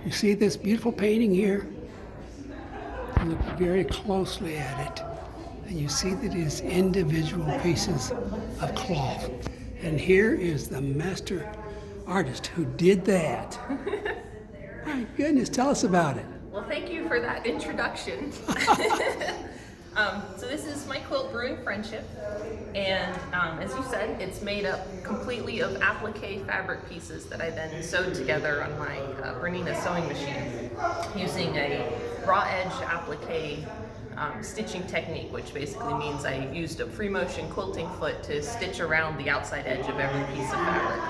You see this beautiful painting here? Look very closely at it, and you see that it is individual pieces of cloth. And here is the master artist who did that. My goodness, tell us about it. Well, thank you for that introduction. So this is my quilt Brewing Friendship, and as you said, it's made up completely of applique fabric pieces that I then sewed together on my Bernina sewing machine using a raw edge applique stitching technique, which basically means I used a free motion quilting foot to stitch around the outside edge of every piece of fabric.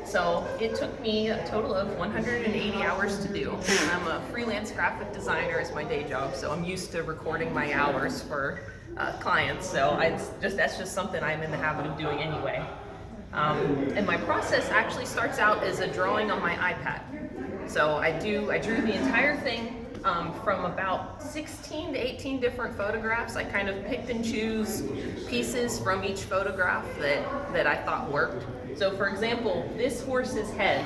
So it took me a total of 180 hours to do. I'm a freelance graphic designer as my day job, so I'm used to recording my hours for clients. So that's just something I'm in the habit of doing anyway. And my process actually starts out as a drawing on my iPad. So I drew the entire thing from about 16 to 18 different photographs. I kind of picked and choose pieces from each photograph that I thought worked. So for example, this horse's head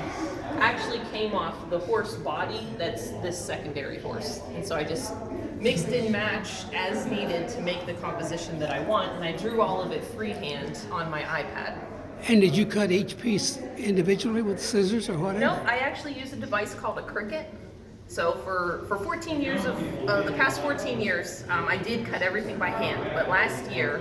actually came off the horse body that's this secondary horse. And so I just mixed and matched as needed to make the composition that I want, and I drew all of it freehand on my iPad. And did you cut each piece individually with scissors or whatever? No, I actually use a device called a Cricut. So for 14 years the past 14 years, I did cut everything by hand, but last year,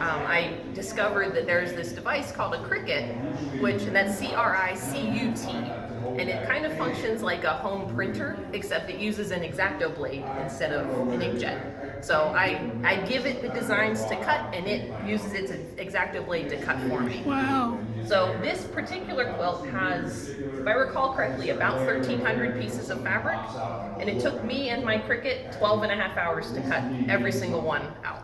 I discovered that there's this device called a Cricut, and that's C-R-I-C-U-T, and it kind of functions like a home printer, except it uses an X-Acto blade instead of an inkjet. So I give it the designs to cut, and it uses its X-Acto blade to cut for me. Wow. So this particular quilt has, if I recall correctly, about 1,300 pieces of fabric, and it took me and my Cricut 12 and a half hours to cut every single one out.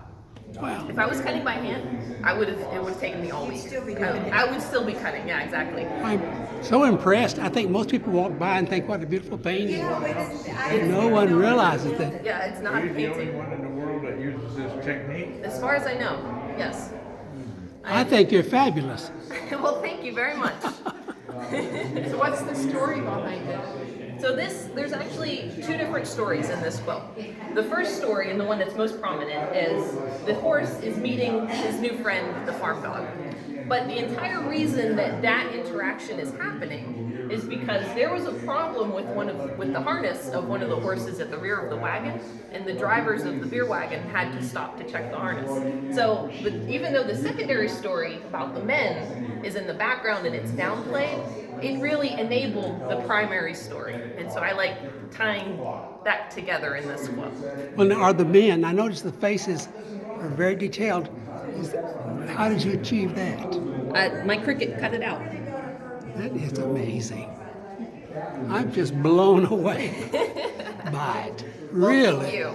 Wow. If I was cutting by hand, it would have taken me all week. I would still be cutting, yeah, exactly. I'm so impressed. I think most people walk by and think, what a beautiful painting. No one realizes that. Yeah, it's not Are you the only painting. one in the world that uses this technique? As far as I know, yes. I think you're fabulous. Well, thank you very much. So what's the story behind it? So there's actually two different stories in this quilt. The first story, and the one that's most prominent, is the horse is meeting his new friend, the farm dog. But the entire reason that interaction is happening is because there was a problem with the harness of one of the horses at the rear of the wagon, and the drivers of the beer wagon had to stop to check the harness. So even though the secondary story about the men is in the background and it's downplayed, it really enabled the primary story. And so I like tying that together in this quilt. Well, now, are the men, I noticed the faces are very detailed. How did you achieve that? My Cricut cut it out. That is amazing. I'm just blown away by it. Really? Thank you.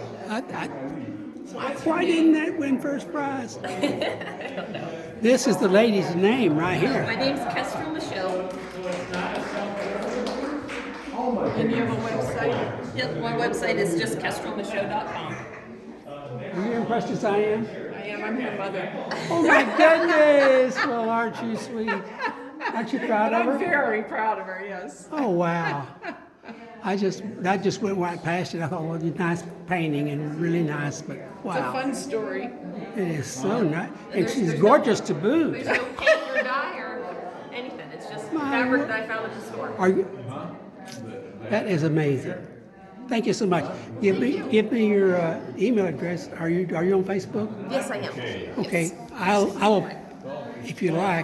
Why didn't that win first prize? I don't know. This is the lady's name right My here. name's Kestrel Michelle. And you have a website? Yep, my website is just kestrelmichaud.com. Are you impressed as I am? I am. I'm her mother. Oh my goodness! Well, aren't you sweet? Aren't you proud of I'm her? very proud of her, yes. Oh wow! That just went right past it. I thought, well, it's nice painting and really nice, but It's a wow, fun story. it is so nice, and she's gorgeous to boot. There's no paint or dye or anything. It's just fabric that I found at the store. Are you? That is amazing. Thank you so much. Give me your email address. Are you on Facebook? Yes, I am. Okay, I will, if you like.